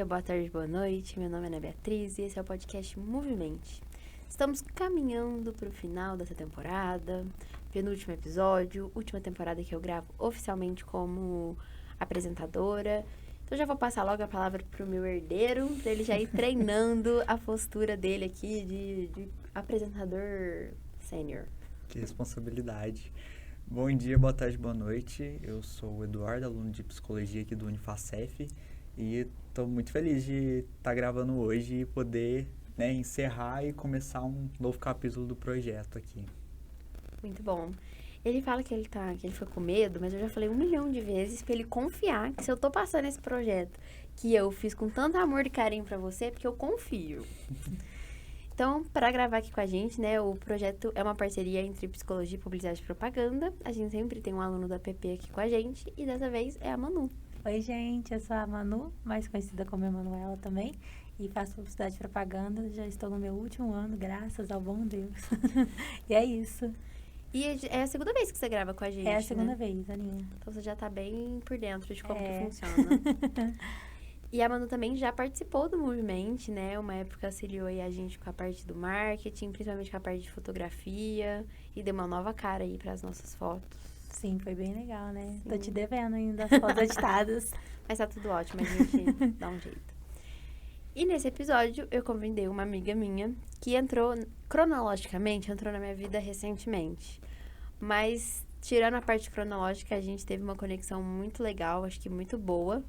boa tarde, boa noite. Meu nome é Ana Beatriz e esse é o podcast Movimente. Estamos caminhando para o final dessa temporada, penúltimo episódio, última temporada que eu gravo oficialmente como apresentadora. Então já vou passar logo a palavra pro meu herdeiro, para ele já ir treinando a postura dele aqui de apresentador sênior. Que responsabilidade. Bom dia, boa tarde, boa noite. Eu sou o Eduardo, aluno de psicologia aqui do Unifacef, e estou muito feliz de estar gravando hoje e poder encerrar e começar um novo capítulo do projeto aqui. Muito bom. Ele fala que ele ficou com medo, mas eu já falei 1 milhão de vezes pra ele confiar que se eu tô passando esse projeto que eu fiz com tanto amor e carinho pra você, é porque eu confio. Então, para gravar aqui com a gente, né, o projeto é uma parceria entre Psicologia, Publicidade e Propaganda. A gente sempre tem um aluno da PP aqui com a gente e dessa vez é a Manu. Oi, gente, eu sou a Manu, mais conhecida como Emanuela também, e faço Publicidade e Propaganda. Já estou no meu último ano, graças ao bom Deus. E é isso. E é a segunda vez que você grava com a gente, É a segunda né? vez, Aninha. Então você já tá bem por dentro de como que funciona. E a Manu também já participou do Movimente, né? Uma época auxiliou aí a gente com a parte do marketing, principalmente com a parte de fotografia, e deu uma nova cara aí para as nossas fotos. Sim, foi bem legal, né? Sim. Tô te devendo ainda as fotos editadas. Mas tá tudo ótimo, a gente dá um jeito. E nesse episódio eu convidei uma amiga minha que cronologicamente, entrou na minha vida recentemente. Mas, tirando a parte cronológica, a gente teve uma conexão muito legal, acho que muito boa.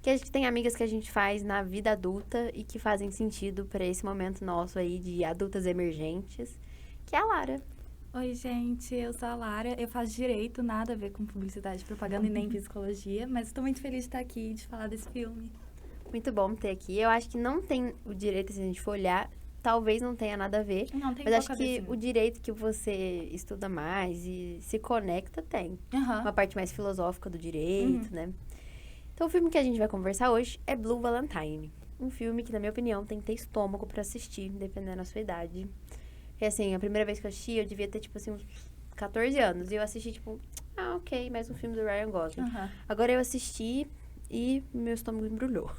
Que a gente tem amigas que a gente faz na vida adulta e que fazem sentido para esse momento nosso aí de adultas emergentes, que é a Lara. Oi, gente, eu sou a Lara, eu faço direito, nada a ver com publicidade, propaganda e nem psicologia, mas estou muito feliz de estar aqui e de falar desse filme. Muito bom ter aqui. Eu acho que não tem o direito, se a gente for olhar, talvez não tenha nada a ver, Não, tem mas acho que cabecinha. o direito que você estuda mais e se conecta tem. Aham. Uma parte mais filosófica do direito, né? Então, o filme que a gente vai conversar hoje é Blue Valentine. Um filme que, na minha opinião, tem que ter estômago pra assistir, dependendo da sua idade. E, assim, a primeira vez que eu assisti, eu devia ter, tipo assim, uns 14 anos. E eu assisti, tipo, ok, mais um filme do Ryan Gosling. Aham. Agora eu assisti e meu estômago embrulhou.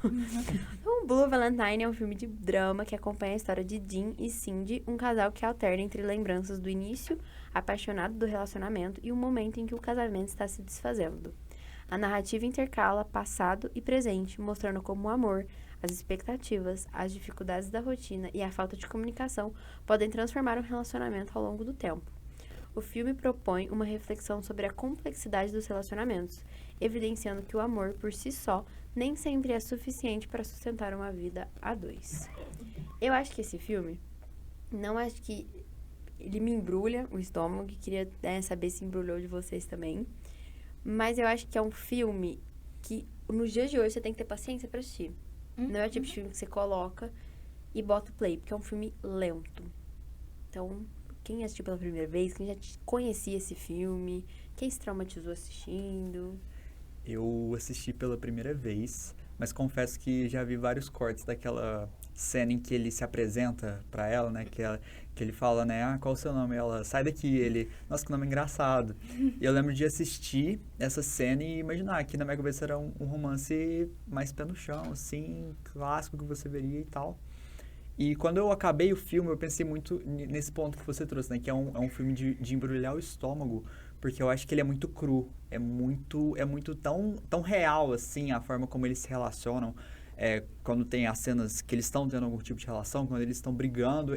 Então, Blue Valentine é um filme de drama que acompanha a história de Dean e Cindy, um casal que alterna entre lembranças do início, apaixonado do relacionamento, e o momento em que o casamento está se desfazendo. A narrativa intercala passado e presente, mostrando como o amor, as expectativas, as dificuldades da rotina e a falta de comunicação podem transformar um relacionamento ao longo do tempo. O filme propõe uma reflexão sobre a complexidade dos relacionamentos, evidenciando que o amor, por si só, nem sempre é suficiente para sustentar uma vida a dois. Eu acho que esse filme, não acho que ele me embrulha o estômago, e queria saber se embrulhou de vocês também. Mas eu acho que é um filme que, nos dias de hoje, você tem que ter paciência pra assistir. Não é o tipo de filme que você coloca e bota o play, porque é um filme lento. Então, quem assistiu pela primeira vez, quem já conhecia esse filme, quem se traumatizou assistindo? Eu assisti pela primeira vez, mas confesso que já vi vários cortes daquela cena em que ele se apresenta pra ela, né? Que ele fala, né? Qual o seu nome? Ela, sai daqui. Ele, nossa, que nome engraçado. E eu lembro de assistir essa cena e imaginar que na minha cabeça era um romance mais pé no chão, assim, clássico que você veria e tal. E quando eu acabei o filme, eu pensei muito nesse ponto que você trouxe, né? Que é um filme de embrulhar o estômago, porque eu acho que ele é muito cru. É muito tão real, assim, a forma como eles se relacionam. Quando tem as cenas que eles estão tendo algum tipo de relação, quando eles estão brigando,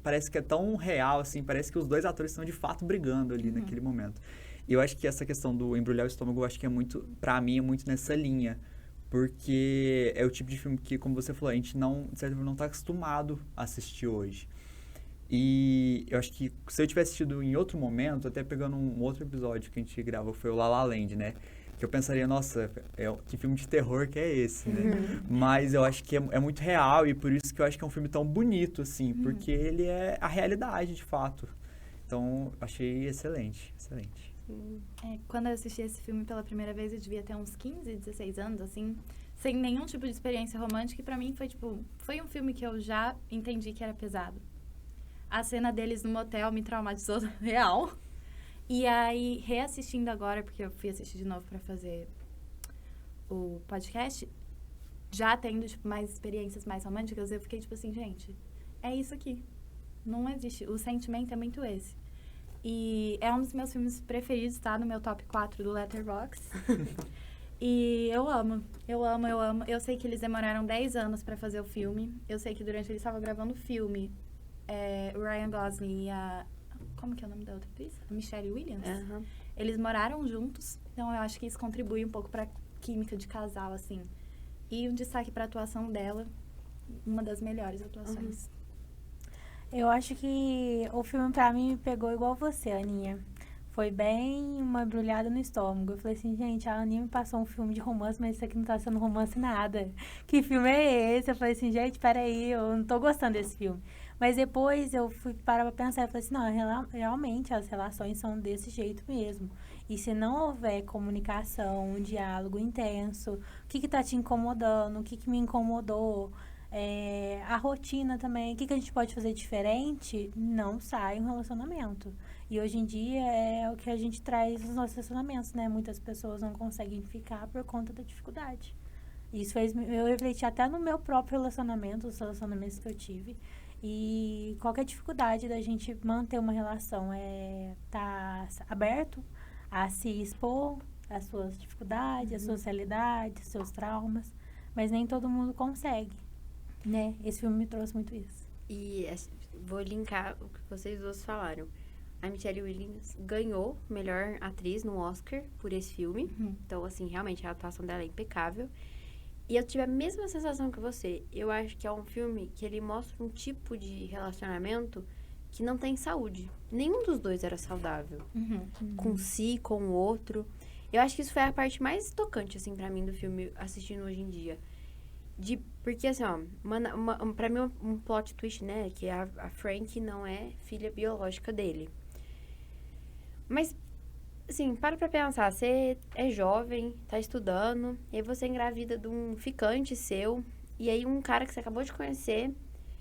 parece que é tão real, assim, parece que os dois atores estão de fato brigando ali naquele momento. E eu acho que essa questão do embrulhar o estômago, eu acho que é muito, pra mim, é muito nessa linha. Porque é o tipo de filme que, como você falou, a gente não, de certa forma, não tá acostumado a assistir hoje. E eu acho que se eu tivesse assistido em outro momento, até pegando um outro episódio que a gente gravou, foi o La La Land, né? Que eu pensaria, nossa, que filme de terror que é esse, né? Mas eu acho que é muito real e por isso que eu acho que é um filme tão bonito, assim, porque ele é a realidade, de fato. Então, achei excelente, excelente. Quando eu assisti esse filme pela primeira vez, eu devia ter uns 15, 16 anos, assim, sem nenhum tipo de experiência romântica, e pra mim foi um filme que eu já entendi que era pesado. A cena deles no motel me traumatizou real. E aí, reassistindo agora, porque eu fui assistir de novo pra fazer o podcast, já tendo, tipo, mais experiências mais românticas, eu fiquei, tipo assim, gente, é isso aqui. Não existe. O sentimento é muito esse. E é um dos meus filmes preferidos, tá? No meu top 4 do Letterboxd. E eu amo. Eu sei que eles demoraram 10 anos pra fazer o filme. Eu sei que durante eles estavam gravando o filme, o Ryan Gosling e a... Como que é o nome da outra atriz? A Michelle Williams. Aham. Eles moraram juntos. Então, eu acho que isso contribui um pouco pra química de casal, assim. E um destaque pra atuação dela. Uma das melhores atuações. Eu acho que o filme pra mim me pegou igual você, Aninha. Foi bem uma embrulhada no estômago. Eu falei assim, gente, a Aninha me passou um filme de romance, mas isso aqui não tá sendo romance nada. Que filme é esse? Eu falei assim, gente, peraí, eu não tô gostando desse filme. Mas depois eu fui parar pra pensar e falei assim, não, realmente as relações são desse jeito mesmo. E se não houver comunicação, um diálogo intenso, o que tá te incomodando, o que me incomodou, a rotina também, o que a gente pode fazer diferente, não sai um relacionamento. E hoje em dia é o que a gente traz nos nossos relacionamentos, né? Muitas pessoas não conseguem ficar por conta da dificuldade. Isso fez eu refletir até no meu próprio relacionamento, os relacionamentos que eu tive. E qualquer dificuldade da gente manter uma relação tá aberto a se expor às suas dificuldades, às suas realidades, às seus traumas. Mas nem todo mundo consegue, né? Esse filme me trouxe muito isso. E vou linkar o que vocês duas falaram. A Michelle Williams ganhou melhor atriz no Oscar por esse filme. Então, assim, realmente a atuação dela é impecável. E eu tive a mesma sensação que você. Eu acho que é um filme que ele mostra um tipo de relacionamento que não tem saúde. Nenhum dos dois era saudável. Com si, com o outro. Eu acho que isso foi a parte mais tocante, assim, pra mim, do filme, assistindo hoje em dia. Porque, assim, ó, pra mim, um plot twist, né? Que a Frank não é filha biológica dele. Mas, assim, para pra pensar. Você é jovem, tá estudando, e aí você engravida de um ficante seu, e aí um cara que você acabou de conhecer.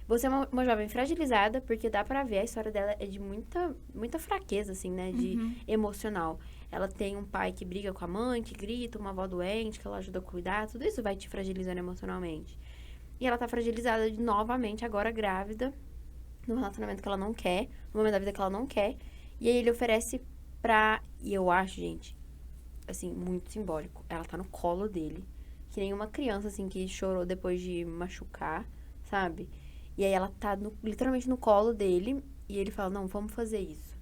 Você é uma jovem fragilizada, porque dá pra ver, a história dela é de muita fraqueza, assim, né? De emocional. Ela tem um pai que briga com a mãe, que grita, uma avó doente, que ela ajuda a cuidar. Tudo isso vai te fragilizando emocionalmente. E ela tá fragilizada novamente, agora grávida, num relacionamento que ela não quer, no momento da vida que ela não quer. E aí ele oferece e eu acho, gente, assim, muito simbólico. Ela tá no colo dele, que nem uma criança, assim, que chorou depois de machucar, sabe? E aí ela tá literalmente no colo dele, e ele fala, não, vamos fazer isso.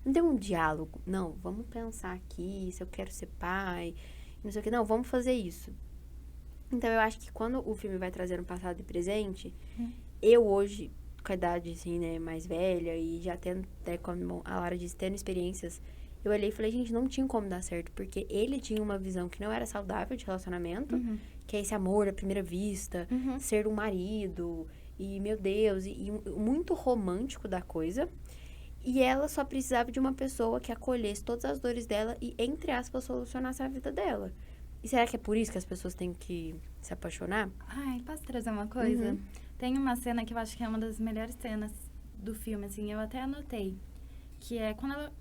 Não tem um diálogo, não, vamos pensar aqui, se eu quero ser pai, não sei o que, não, vamos fazer isso. Então eu acho que quando o filme vai trazendo passado e presente, eu hoje, com a idade, assim, né, mais velha, e já tendo, até como a Lara disse, tendo experiências, eu olhei e falei, gente, não tinha como dar certo, porque ele tinha uma visão que não era saudável de relacionamento, que é esse amor à primeira vista, ser um marido, e, meu Deus, e muito romântico da coisa. E ela só precisava de uma pessoa que acolhesse todas as dores dela e, entre aspas, solucionasse a vida dela. E será que é por isso que as pessoas têm que se apaixonar? Ai, posso trazer uma coisa? Tem uma cena que eu acho que é uma das melhores cenas do filme, assim, eu até anotei. Que é quando ela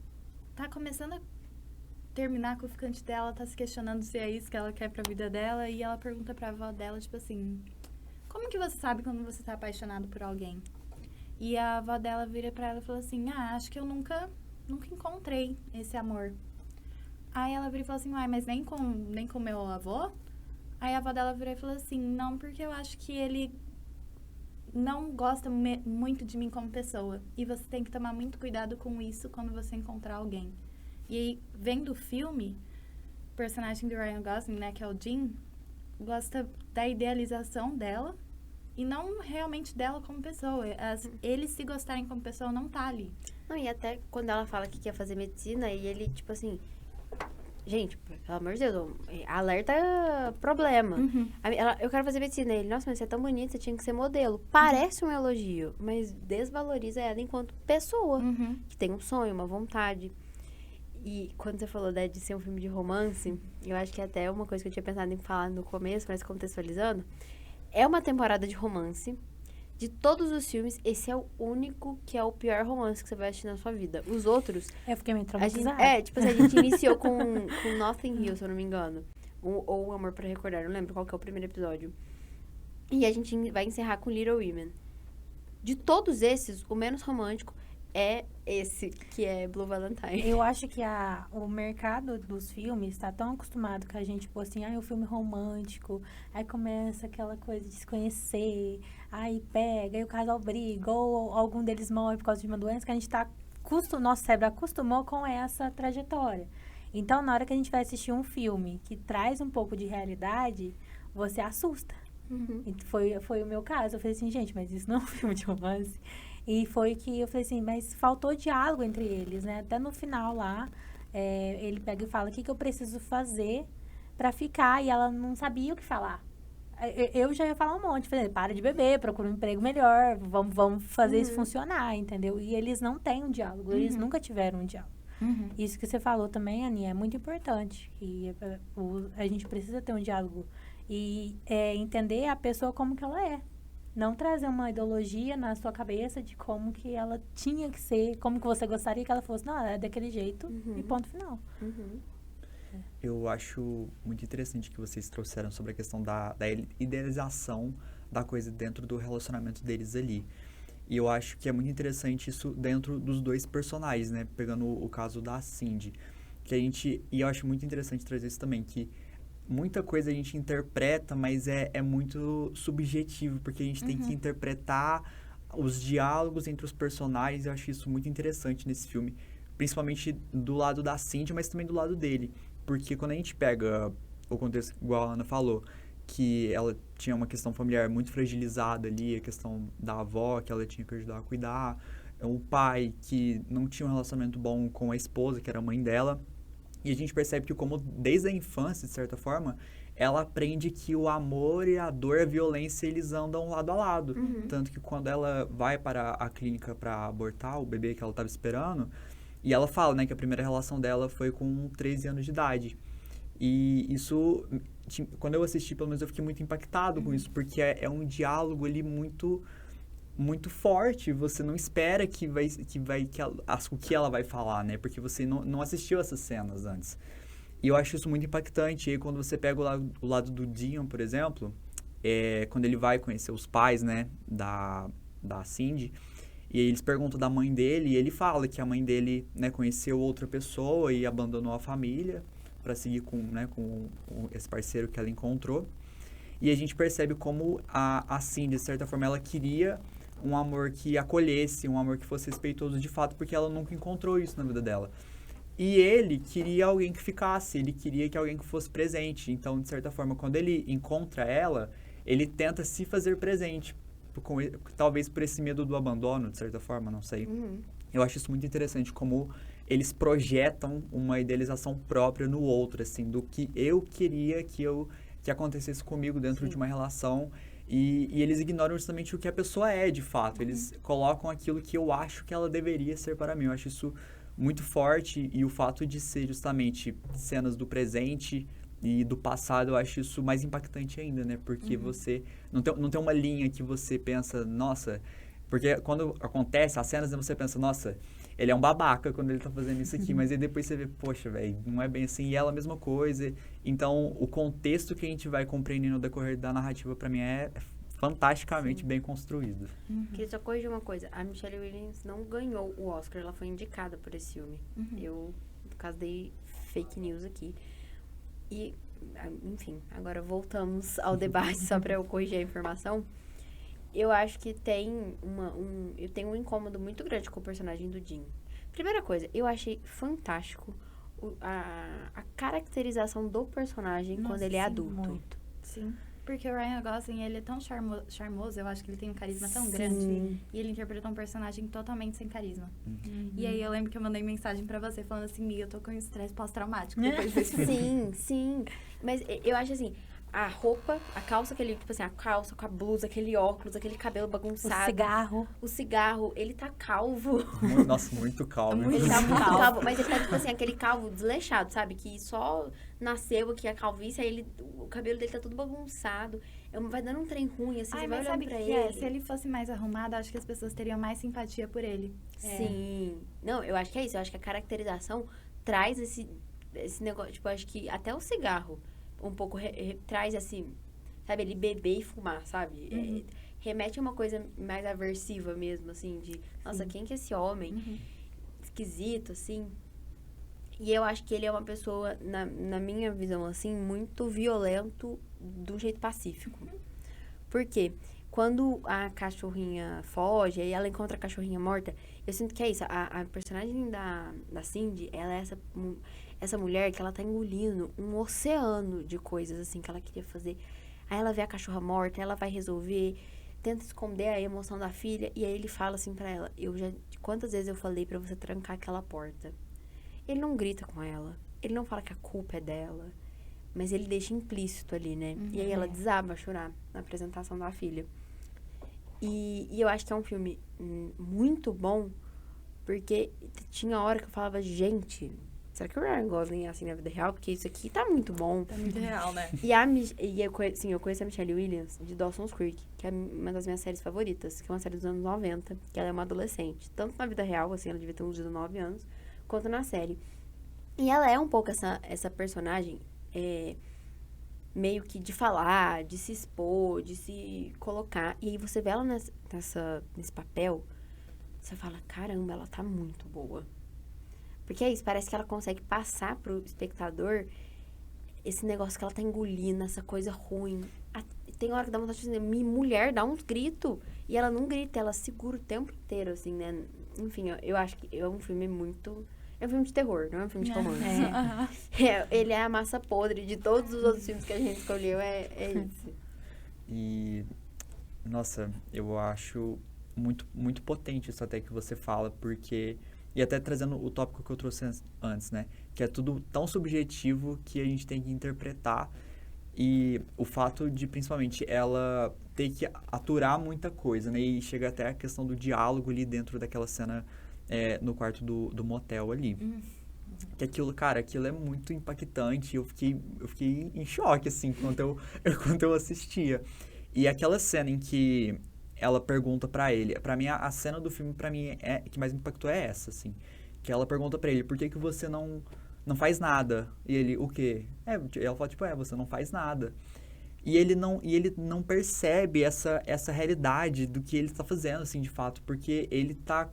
tá começando a terminar com o ficante dela, tá se questionando se é isso que ela quer pra vida dela, e ela pergunta pra avó dela, tipo assim, como que você sabe quando você tá apaixonado por alguém? E a avó dela vira pra ela e fala assim, acho que eu nunca encontrei esse amor. Aí ela vira e fala assim, mas nem com meu avô? Aí a avó dela vira e fala assim, não, porque eu acho que ele não gosta muito de mim como pessoa. E você tem que tomar muito cuidado com isso quando você encontrar alguém. E aí, vendo o filme, o personagem do Ryan Gosling, né, que é o Jim, gosta da idealização dela e não realmente dela como pessoa. Eles se gostarem como pessoa não tá ali. Não, e até quando ela fala que quer fazer medicina, e ele, tipo assim... Gente, pelo amor de Deus, alerta problema. Eu quero fazer medicina. Ele, nossa, mas você é tão bonita, você tinha que ser modelo. Parece um elogio, mas desvaloriza ela enquanto pessoa, que tem um sonho, uma vontade. E quando você falou de ser um filme de romance, eu acho que até uma coisa que eu tinha pensado em falar no começo, mas contextualizando, é uma temporada de romance. De todos os filmes, esse é o único que é o pior romance que você vai assistir na sua vida. Os outros... Eu fiquei meio traumatizada. Tipo assim, a gente iniciou com Notting Hill, se eu não me engano. Ou Amor pra Recordar, não lembro qual que é o primeiro episódio. E a gente vai encerrar com Little Women. De todos esses, o menos romântico é esse, que é Blue Valentine. Eu acho que o mercado dos filmes está tão acostumado com a gente, tipo assim, o filme romântico, aí começa aquela coisa de se conhecer, aí pega, aí o casal briga, ou algum deles morre por causa de uma doença, que a gente nosso cérebro acostumou com essa trajetória. Então, na hora que a gente vai assistir um filme que traz um pouco de realidade, você assusta. Uhum. E foi o meu caso. Eu falei assim, gente, mas isso não é um filme de romance. E foi que eu falei assim, mas faltou diálogo entre eles, né? Até no final lá, ele pega e fala, o que eu preciso fazer pra ficar? E ela não sabia o que falar. Eu já ia falar um monte. Falei, para de beber, procura um emprego melhor, vamos fazer isso funcionar, entendeu? E eles não têm um diálogo, eles nunca tiveram um diálogo. Isso que você falou também, Aninha, é muito importante. E a gente precisa ter um diálogo e entender a pessoa como que ela é. Não trazer uma ideologia na sua cabeça de como que ela tinha que ser, como que você gostaria que ela fosse. Não, é daquele jeito e ponto final. Eu acho muito interessante que vocês trouxeram sobre a questão da idealização da coisa dentro do relacionamento deles ali. E eu acho que é muito interessante isso dentro dos dois personagens, né? Pegando o caso da Cindy. E eu acho muito interessante trazer isso também, que muita coisa a gente interpreta, mas é muito subjetivo, porque a gente tem que interpretar os diálogos entre os personagens. Eu acho isso muito interessante nesse filme, principalmente do lado da Cindy, mas também do lado dele. Porque quando a gente pega o contexto, igual a Ana falou, que ela tinha uma questão familiar muito fragilizada ali, a questão da avó, que ela tinha que ajudar a cuidar, o pai, que não tinha um relacionamento bom com a esposa, que era a mãe dela. E a gente percebe que como desde a infância, de certa forma, ela aprende que o amor e a dor, a violência, eles andam lado a lado. Tanto que quando ela vai para a clínica para abortar o bebê que ela estava esperando, e ela fala, né, que a primeira relação dela foi com 13 anos de idade. E isso, quando eu assisti, pelo menos eu fiquei muito impactado com isso, porque é um diálogo ali muito forte. Você não espera o que ela vai falar, né? Porque você não assistiu essas cenas antes. E eu acho isso muito impactante. E aí, quando você pega o lado do Dion, por exemplo, quando ele vai conhecer os pais, né, da Cindy, e aí eles perguntam da mãe dele, e ele fala que a mãe dele, né, conheceu outra pessoa e abandonou a família para seguir com esse parceiro que ela encontrou. E a gente percebe como a Cindy, de certa forma, ela queria um amor que acolhesse, um amor que fosse respeitoso de fato, porque ela nunca encontrou isso na vida dela. E ele queria alguém que ficasse, ele queria que alguém que fosse presente. Então, de certa forma, quando ele encontra ela, ele tenta se fazer presente, talvez por esse medo do abandono, de certa forma, não sei. Eu acho isso muito interessante, como eles projetam uma idealização própria no outro, assim, do que eu queria que acontecesse comigo dentro de uma relação. E eles ignoram justamente o que a pessoa é, de fato. Eles colocam aquilo que eu acho que ela deveria ser para mim. Eu acho isso muito forte. E o fato de ser justamente cenas do presente e do passado, eu acho isso mais impactante ainda, né? Porque você não tem uma linha que você pensa, nossa... Porque quando acontece as cenas, você pensa, nossa, ele é um babaca quando ele tá fazendo isso aqui. Mas aí depois você vê, poxa, velho, não é bem assim. E ela a mesma coisa. Então, o contexto que a gente vai compreendendo no decorrer da narrativa, pra mim, é fantasticamente bem construído. Queria só corrigir uma coisa. A Michelle Williams não ganhou o Oscar. Ela foi indicada por esse filme. Eu, no caso, dei fake news aqui. E, enfim, agora voltamos ao debate, só pra eu corrigir a informação. Eu acho que eu tenho um incômodo muito grande com o personagem do Jim. Primeira coisa, eu achei fantástico a caracterização do personagem quando ele é adulto. Muito. Sim. Porque o Ryan Gosling, ele é tão charmoso, eu acho que ele tem um carisma tão grande. E ele interpreta um personagem totalmente sem carisma. E aí eu lembro que eu mandei mensagem pra você falando assim, Miga, eu tô com estresse pós-traumático depois desse filme. Sim. Mas eu acho assim, a roupa, a calça que ele, tipo assim, a calça com a blusa, aquele óculos, aquele cabelo bagunçado. O cigarro, ele tá calvo. Nossa, muito calmo. Ele tá muito calvo, mas ele tá, tipo assim, aquele calvo desleixado, sabe? Que só nasceu aqui a calvície, aí o cabelo dele tá todo bagunçado. Vai dando um trem ruim, assim, você vai olhando pra ele. Se ele fosse mais arrumado, acho que as pessoas teriam mais simpatia por ele. Sim. Não, eu acho que é isso. Eu acho que a caracterização traz esse negócio, tipo, eu acho que até o cigarro um pouco traz assim, sabe, ele beber e fumar, sabe? Remete a uma coisa mais aversiva mesmo, assim, de, nossa, quem que é esse homem? Esquisito, assim. E eu acho que ele é uma pessoa, na minha visão, assim, muito violento do jeito pacífico. Por quê? Quando a cachorrinha foge, aí ela encontra a cachorrinha morta, eu sinto que é isso. A personagem da Cindy, ela é essa mulher que ela tá engolindo um oceano de coisas, assim, que ela queria fazer. Aí ela vê a cachorra morta, ela vai resolver, tenta esconder a emoção da filha, e aí ele fala assim pra ela, quantas vezes eu falei pra você trancar aquela porta? Ele não grita com ela, ele não fala que a culpa é dela, mas ele deixa implícito ali, né? E aí ela desaba a chorar na apresentação da filha. E eu acho que é um filme muito bom, porque tinha hora que eu falava, gente, será que o Ryan Gosling é assim na vida real? Porque isso aqui tá muito bom. Tá muito real, né? Eu conheço a Michelle Williams de Dawson's Creek, que é uma das minhas séries favoritas, que é uma série dos anos 90, que ela é uma adolescente. Tanto na vida real, assim, ela devia ter uns 19 anos, quanto na série. E ela é um pouco essa personagem meio que de falar, de se expor, de se colocar. E aí você vê ela nesse papel, você fala, caramba, ela tá muito boa. Porque é isso, parece que ela consegue passar pro espectador esse negócio que ela tá engolindo, essa coisa ruim. Tem hora que dá vontade de dizer, minha mulher dá uns gritos. E ela não grita, ela segura o tempo inteiro, assim, né? Enfim, eu acho que é um filme muito... É um filme de terror, não é um filme de romance. Ele é a massa podre de todos os outros filmes que a gente escolheu, é isso. E, nossa, eu acho muito, muito potente isso até que você fala, porque... E até trazendo o tópico que eu trouxe antes, né? Que é tudo tão subjetivo que a gente tem que interpretar. E o fato de, principalmente, ela ter que aturar muita coisa, né? E chega até a questão do diálogo ali dentro daquela cena no quarto do motel ali. Que aquilo, cara, aquilo é muito impactante. Eu fiquei em choque, assim, enquanto eu assistia. E aquela cena em que ela pergunta pra ele... Pra mim, a cena do filme, pra mim, que mais me impactou é essa, assim. Que ela pergunta pra ele, por que você não faz nada? E ele, o quê? Ela fala, tipo, você não faz nada. E ele não percebe essa realidade do que ele está fazendo, assim, de fato. Porque ele tá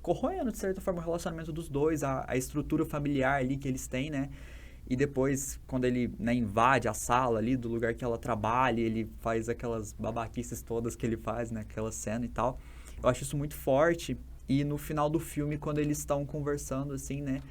corroendo, de certa forma, o relacionamento dos dois, a estrutura familiar ali que eles têm, né? E depois, quando ele, né, invade a sala ali do lugar que ela trabalha, ele faz aquelas babaquices todas que ele faz, né? Aquela cena e tal. Eu acho isso muito forte. E no final do filme, quando eles estão conversando, assim, né?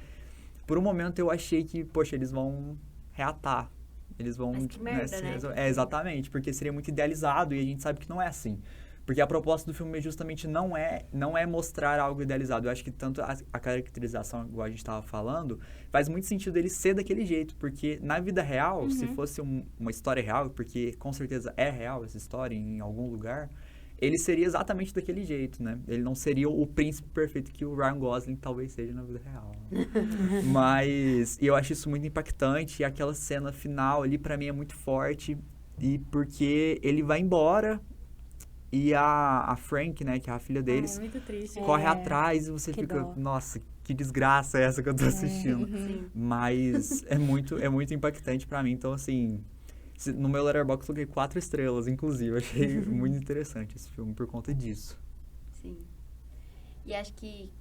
Por um momento eu achei que, poxa, eles vão reatar. Eles vão... Mas que merda, né? Exatamente. Porque seria muito idealizado e a gente sabe que não é assim. Porque a proposta do filme justamente não é mostrar algo idealizado. Eu acho que tanto a caracterização, igual a gente estava falando, faz muito sentido ele ser daquele jeito. Porque na vida real, se fosse uma história real, porque com certeza é real essa história em algum lugar, ele seria exatamente daquele jeito, né? Ele não seria o príncipe perfeito que o Ryan Gosling talvez seja na vida real. Mas eu acho isso muito impactante. E aquela cena final ali, pra mim, é muito forte. E porque ele vai embora... E a Frank, né, que é a filha deles, muito triste. corre atrás e você que fica, dó. nossa, que desgraça é essa que eu tô assistindo. Mas é muito impactante pra mim. Então, assim, no meu Letterboxd eu coloquei 4 estrelas, inclusive. Achei muito interessante esse filme por conta disso. Sim. E acho que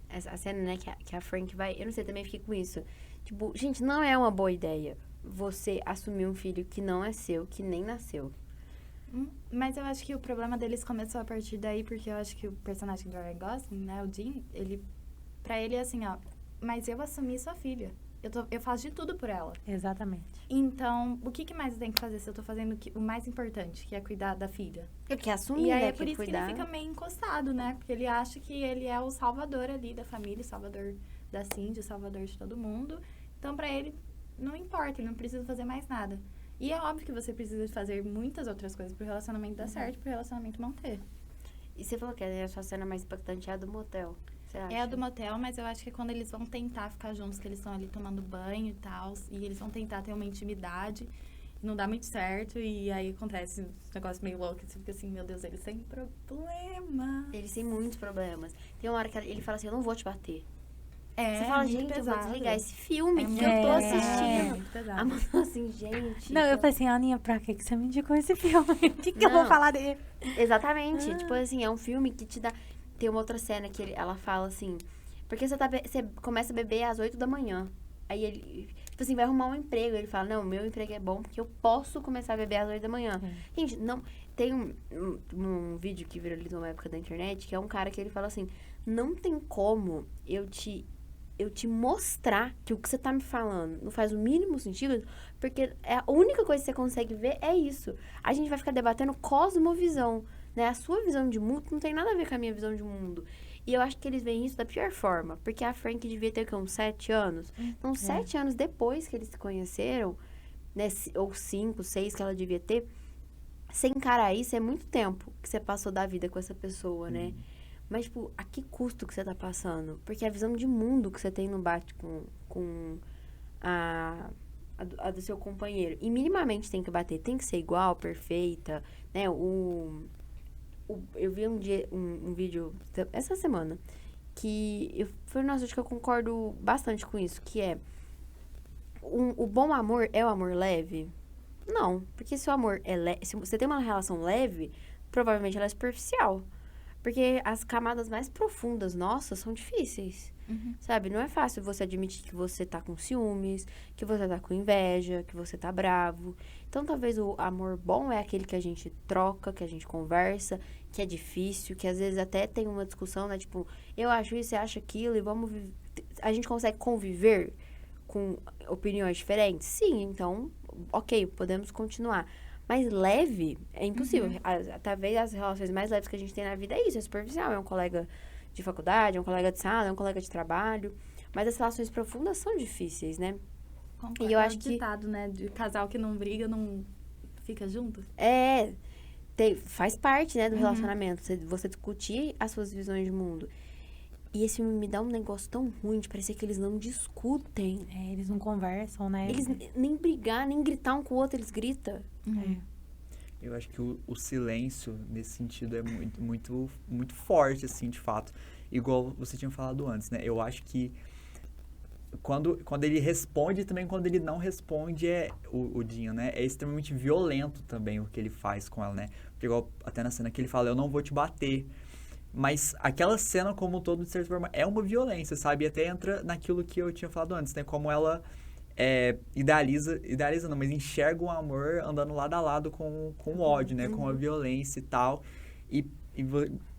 a cena, né, que a Frank vai... Eu não sei, também fiquei com isso. Tipo, gente, não é uma boa ideia você assumir um filho que não é seu, que nem nasceu. Mas eu acho que o problema deles começou a partir daí, porque eu acho que o personagem do Ryan Gosling, né, o Jim, pra ele é assim, ó, mas eu assumi sua filha. Eu faço de tudo por ela. Exatamente. Então, o que mais eu tenho que fazer se eu tô fazendo o mais importante, que é cuidar da filha? Ele quer assumir, E aí né, é por quer isso cuidar. que ele fica meio encostado, né? Porque ele acha que ele é o salvador ali da família, o salvador da Cindy, o salvador de todo mundo. Então, pra ele, não importa, ele não precisa fazer mais nada. E é óbvio que você precisa fazer muitas outras coisas pro relacionamento dar certo, pro relacionamento manter. E você falou que a sua cena mais impactante é a do motel. Você acha? É a do motel, mas eu acho que é quando eles vão tentar ficar juntos, que eles estão ali tomando banho e tal, e eles vão tentar ter uma intimidade, e não dá muito certo, e aí acontece um negócio meio louco, você fica assim, meu Deus, eles têm problema. Eles têm muitos problemas. Tem uma hora que ele fala assim, eu não vou te bater. É, Você fala, muito gente, eu vou pesado. desligar esse filme É que muito eu tô É. assistindo. muito pesado. A mãe falou assim, gente... Não, eu falei assim, Aninha, pra que você me indicou esse filme? O que eu Não. vou falar dele? Exatamente. Tipo assim, é um filme que te dá... Tem uma outra cena que ela fala assim... Porque você começa a beber às 8 da manhã. Aí ele... Tipo assim, vai arrumar um emprego. Ele fala, não, meu emprego é bom porque eu posso começar a beber às 8 da manhã. Gente, não... Tem um vídeo que viralizou uma época da internet, que é um cara que ele fala assim... Não tem como eu te mostrar que o que você tá me falando não faz o mínimo sentido, porque a única coisa que você consegue ver é isso. A gente vai ficar debatendo cosmovisão, né? A sua visão de mundo não tem nada a ver com a minha visão de mundo. E eu acho que eles veem isso da pior forma, porque a Frank devia ter uns 7 anos. Então, 7 anos depois que eles se conheceram, né? Ou 5, 6 que ela devia ter, você encarar isso é muito tempo que você passou da vida com essa pessoa, né? Mas, tipo, a que custo que você tá passando? Porque a visão de mundo que você tem não bate com a do seu companheiro. E minimamente tem que bater. Tem que ser igual, perfeita, né? Eu vi um vídeo essa semana que eu falei, nossa, acho que eu concordo bastante com isso, que é o bom amor é o amor leve? Não, porque se o amor é leve, se você tem uma relação leve, provavelmente ela é superficial. Porque as camadas mais profundas nossas são difíceis, sabe? Não é fácil você admitir que você tá com ciúmes, que você tá com inveja, que você tá bravo. Então, talvez o amor bom é aquele que a gente troca, que a gente conversa, que é difícil, que às vezes até tem uma discussão, né? Tipo, eu acho isso, você acha aquilo, e vamos... A gente consegue conviver com opiniões diferentes? Sim, então, ok, podemos continuar. Mas leve é impossível. Talvez as relações mais leves que a gente tem na vida é isso, é superficial. É um colega de faculdade, é um colega de sala, é um colega de trabalho. Mas as relações profundas são difíceis, né? Concordo. E eu É acho o que... ditado, né? De casal que não briga, não fica junto. Faz parte, né, do relacionamento. Você discutir as suas visões de mundo. E esse filme me dá um negócio tão ruim de parecer que eles não discutem. É, eles não conversam, né? Eles nem brigar, nem gritar um com o outro, eles gritam. Eu acho que o silêncio, nesse sentido, é muito, muito, muito forte, assim, de fato. Igual você tinha falado antes, né? Eu acho que quando ele responde e também quando ele não responde, o Dinho, né? É extremamente violento também o que ele faz com ela, né? Porque igual até na cena que ele fala, eu não vou te bater. Mas aquela cena como um todo, de certa forma, é uma violência, sabe? E até entra naquilo que eu tinha falado antes, né? Como ela idealiza não, mas enxerga o amor andando lado a lado com o ódio, né? Com a violência e tal. E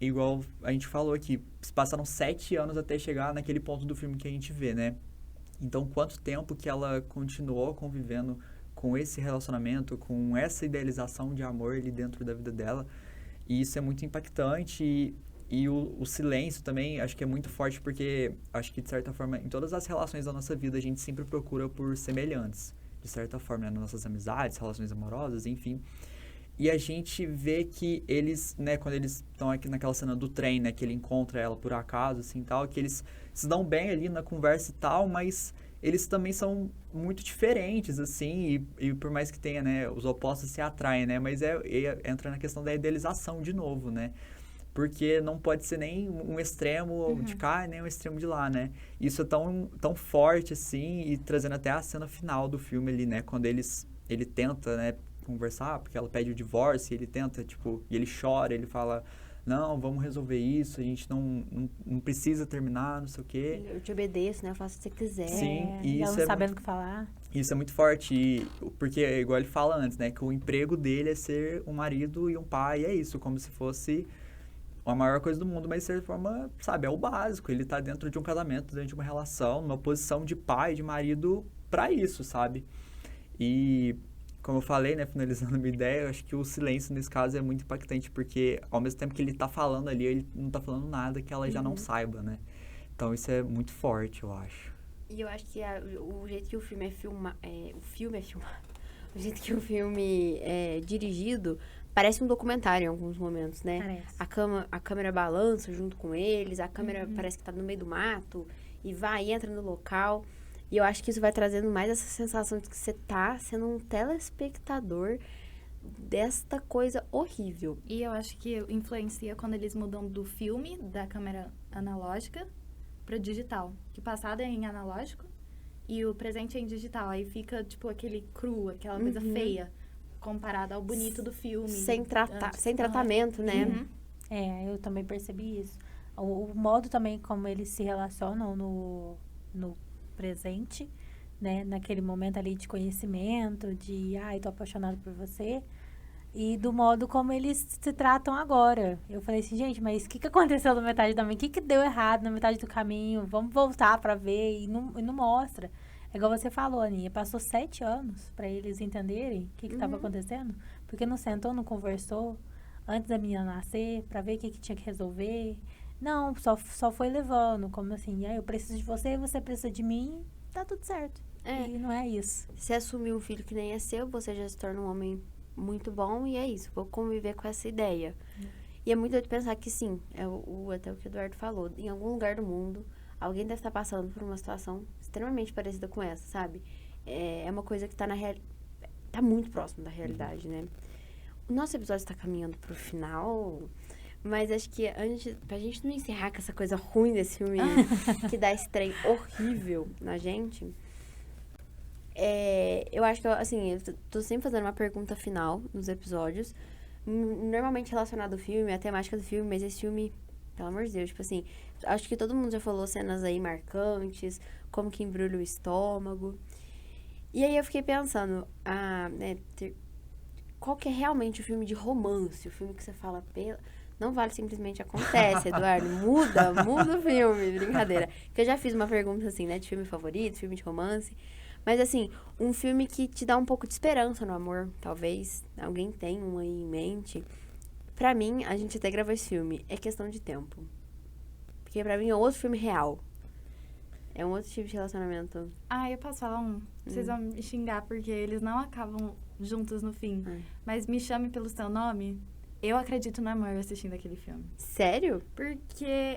igual a gente falou aqui, passaram 7 anos até chegar naquele ponto do filme que a gente vê, né? Então, quanto tempo que ela continuou convivendo com esse relacionamento, com essa idealização de amor ali dentro da vida dela. E isso é muito impactante. E o silêncio também, acho que é muito forte, porque acho que, de certa forma, em todas as relações da nossa vida, a gente sempre procura por semelhantes, de certa forma, né? Nas nossas amizades, relações amorosas, enfim. E a gente vê que eles, né, quando eles estão aqui naquela cena do trem, né, que ele encontra ela por acaso, assim, tal, que eles se dão bem ali na conversa e tal, mas eles também são muito diferentes, assim, e por mais que tenha, né, os opostos se atraem, né, mas entra na questão da idealização de novo, né, porque não pode ser nem um extremo de cá, nem um extremo de lá, né, isso é tão forte, assim, e trazendo até a cena final do filme ali, né, quando ele tenta, né, conversar, porque ela pede o divórcio e ele tenta, tipo, e ele chora, ele fala, não, vamos resolver isso, a gente não precisa terminar, não sei o quê. Eu te obedeço, né? Eu faço o que você quiser. Sim, e ela isso não é sabendo o que falar. Isso é muito forte, porque, igual ele fala antes, né, que o emprego dele é ser um marido e um pai, e é isso, como se fosse a maior coisa do mundo, mas de certa forma, sabe, é o básico, ele tá dentro de um casamento, dentro de uma relação, numa posição de pai, de marido, pra isso, sabe? E, como eu falei, né, finalizando a minha ideia, eu acho que o silêncio nesse caso é muito impactante, porque ao mesmo tempo que ele tá falando ali, ele não tá falando nada que ela já não saiba, né? Então isso é muito forte, eu acho. E eu acho que o jeito que o filme é filmado, o jeito que o filme é dirigido, parece um documentário em alguns momentos, né? Parece. A câmera balança junto com eles, a câmera parece que tá no meio do mato, e vai e entra no local. E eu acho que isso vai trazendo mais essa sensação de que você tá sendo um telespectador desta coisa horrível. E eu acho que influencia quando eles mudam do filme, da câmera analógica, pra digital. Que o passado é em analógico e o presente é em digital. Aí fica, tipo, aquele cru, aquela coisa feia, comparado ao bonito do filme. Sem Antes. tratamento, né? Uhum. Eu também percebi isso. O modo também como eles se relacionam no presente, né? Naquele momento ali de conhecimento, de, tô apaixonado por você. E do modo como eles se tratam agora. Eu falei assim, gente, mas o que aconteceu na metade do caminho? O que deu errado na metade do caminho? Vamos voltar pra ver. E não mostra. É igual você falou, Aninha. Passou 7 anos pra eles entenderem o que estava acontecendo. Porque não sentou, não conversou antes da menina nascer pra ver o que tinha que resolver. Não, só foi levando. Como assim, eu preciso de você, você precisa de mim. Tá tudo certo. E não é isso. Se assumir um filho que nem é seu, você já se torna um homem muito bom e é isso. Vou conviver com essa ideia. E é muito doido pensar que sim, até o que o Eduardo falou. Em algum lugar do mundo, alguém deve estar passando por uma situação extremamente parecida com essa, sabe? É uma coisa que tá tá muito próximo da realidade, né? O nosso episódio está caminhando pro final, mas acho que pra gente não encerrar com essa coisa ruim desse filme que dá esse trem horrível na gente, eu acho que, assim, eu tô sempre fazendo uma pergunta final nos episódios, normalmente relacionado ao filme, à temática do filme, mas esse filme, pelo amor de Deus, tipo assim, acho que todo mundo já falou cenas aí marcantes, como que embrulha o estômago. E aí eu fiquei pensando, né, qual que é realmente o filme de romance, o filme que você fala, não vale simplesmente acontece, Eduardo, muda o filme, brincadeira. Porque eu já fiz uma pergunta assim, né, de filme favorito, filme de romance, mas assim, um filme que te dá um pouco de esperança no amor, talvez alguém tenha um aí em mente. Pra mim, a gente até gravou esse filme, é questão de tempo. Porque pra mim é outro filme real. É um outro tipo de relacionamento. Eu posso falar um? Vocês vão me xingar porque eles não acabam juntos no fim. Mas Me Chame Pelo Seu Nome, eu acredito no amor assistindo aquele filme. Sério? Porque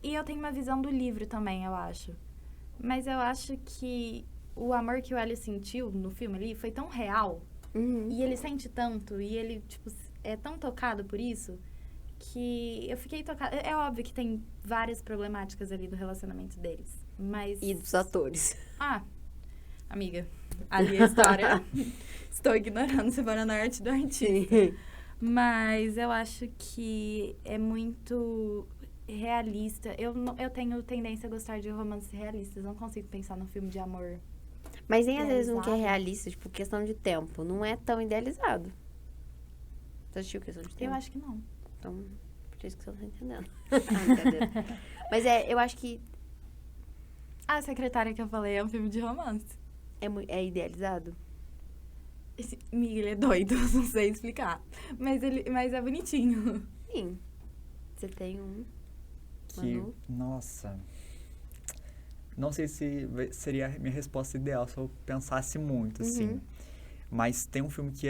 E eu tenho uma visão do livro também, eu acho. Mas eu acho que o amor que o Ellie sentiu no filme ali foi tão real. E ele sente tanto. E ele, tipo, é tão tocado por isso que eu fiquei tocada. É óbvio que tem várias problemáticas ali do relacionamento deles. Mas... E dos atores. Amiga, ali a história. Estou ignorando separando a arte do artista. Mas eu acho que é muito realista. Eu tenho tendência a gostar de romances realistas. Não consigo pensar num filme de amor. Mas nem às vezes um que é realista, tipo, questão de tempo. Não é tão idealizado. Você assistiu Questão de Tempo? Eu acho que não. Então, por isso que você não tá entendendo. Brincadeira. Mas eu acho que... A Secretária que eu falei é um filme de romance. É idealizado? Amiga, ele é doido, não sei explicar. Mas é bonitinho. Sim. Você tem um... Que, nossa... Não sei se seria a minha resposta ideal se eu pensasse muito, assim. Mas tem um filme que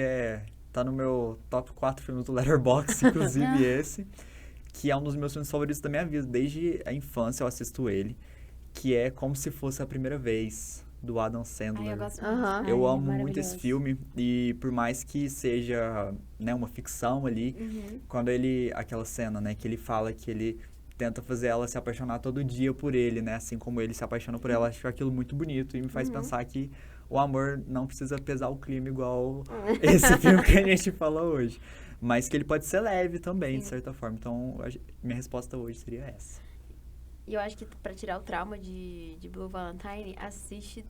tá no meu top 4 filmes do Letterboxd, inclusive esse, que é um dos meus filmes favoritos da minha vida. Desde a infância eu assisto ele, que é Como Se Fosse a Primeira Vez, do Adam Sandler. Eu gosto muito. Eu amo muito esse filme, e por mais que seja, né, uma ficção ali, quando aquela cena, né, que ele fala que ele tenta fazer ela se apaixonar todo dia por ele, né, assim como ele se apaixona por ela, acho aquilo muito bonito e me faz pensar que o amor não precisa pesar o clima igual esse filme que a gente falou hoje, mas que ele pode ser leve também, de certa forma. Então, minha resposta hoje seria essa. E eu acho que pra tirar o trauma de Blue Valentine, assiste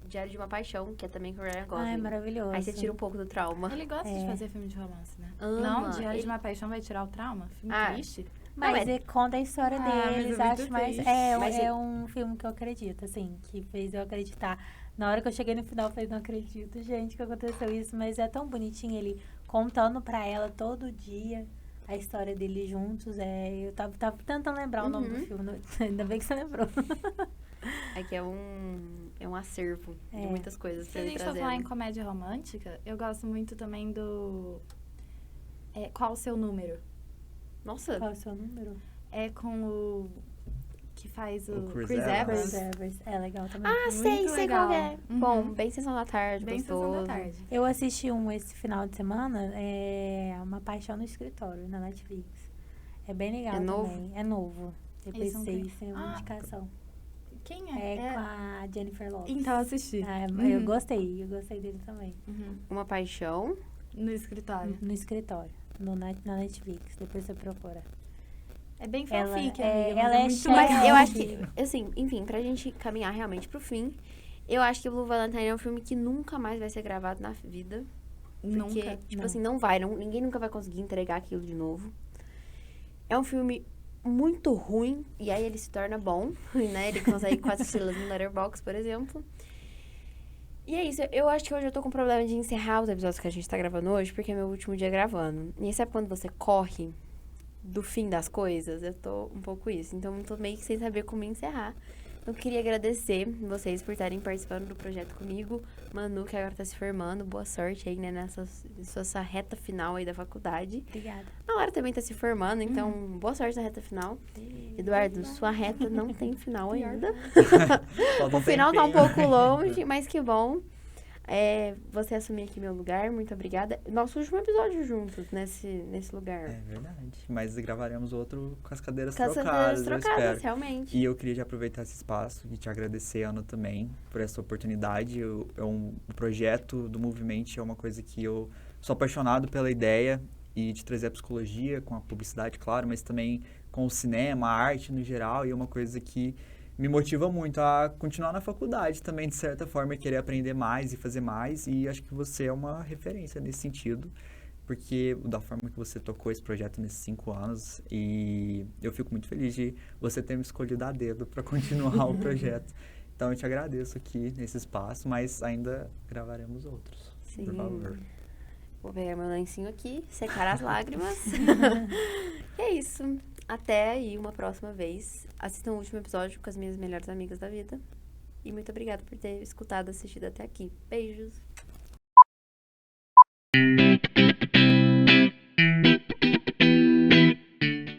Diário de uma Paixão, que é também com o Ryan Gosling. É maravilhoso. Aí você tira um pouco do trauma. Ele gosta de fazer filme de romance, né? Ama. Não, Diário de uma Paixão vai tirar o trauma? Filme triste? Mas ele conta a história deles, mas é muito acho mais... triste. É um filme que eu acredito, assim, que fez eu acreditar. Na hora que eu cheguei no final, eu falei, não acredito, gente, que aconteceu isso. Mas é tão bonitinho ele contando pra ela todo dia a história deles juntos. Eu tava tentando lembrar o nome do filme, ainda bem que você lembrou. É que é um acervo de muitas coisas. Se a gente for falar em comédia romântica, eu gosto muito também do... Qual o Seu Número? Nossa. Qual é o seu número? É com o... que faz o Chris Chris Evans. Evans. É legal também. Sei legal. qual é. Bom, bem Sessão da Tarde, Bem gostoso. Sessão da Tarde. Eu assisti esse final de semana, Uma Paixão no Escritório, na Netflix. É bem legal É novo? também. É novo. Depois Eles são 6 tem uma Ah, indicação. Quem É é? com a Jennifer Lopez. Então, assisti. Eu gostei dele também. Uhum. Uma Paixão. No escritório. No escritório, na Netflix, depois você procura. É bem Ela- fanfic, é- amiga. ela é muito cheia- Mas legal. eu acho que, assim, enfim, pra gente caminhar realmente pro fim, eu acho que Blue Valentine é um filme que nunca mais vai ser gravado na vida. Porque, Nunca. tipo Não. assim, ninguém nunca vai conseguir entregar aquilo de novo. É um filme muito ruim, e aí ele se torna bom, né? Ele consegue 4 estrelas no Letterboxd, por exemplo. E é isso, eu acho que hoje eu tô com problema de encerrar os episódios que a gente tá gravando hoje, porque é meu último dia gravando. E sabe quando você corre do fim das coisas? Eu tô um pouco isso, então eu tô meio que sem saber como encerrar. Eu queria agradecer vocês por estarem participando do projeto comigo. Manu, que agora tá se formando, boa sorte aí, né, nessa reta final aí da faculdade. Obrigada. A Lara também tá se formando, então boa sorte na reta final. Eduardo, sua reta não tem final ainda. Falta O final tá um tempinho. pouco longe, mas que bom. Você assumir aqui meu lugar, muito obrigada. Nosso último episódio juntos nesse lugar. É verdade. Mas gravaremos outro com as cadeiras Com as trocadas, cadeiras eu trocadas, espero. realmente. E eu queria já aproveitar esse espaço e te agradecer, Ana, também, por essa oportunidade. O projeto do Movimento é uma coisa que eu sou apaixonado pela ideia e de trazer a psicologia com a publicidade, claro, mas também com o cinema, a arte no geral, e é uma coisa que me motiva muito a continuar na faculdade também, de certa forma, e querer aprender mais e fazer mais, e acho que você é uma referência nesse sentido, porque da forma que você tocou esse projeto nesses 5 anos, e eu fico muito feliz de você ter me escolhido a dedo para continuar o projeto. Então eu te agradeço aqui nesse espaço, mas ainda gravaremos outros, Sim. por favor. Vou pegar meu lencinho aqui, secar as lágrimas. E é isso. Até aí uma próxima vez. Assistam o último episódio com as minhas melhores amigas da vida. E muito obrigada por ter escutado e assistido até aqui. Beijos.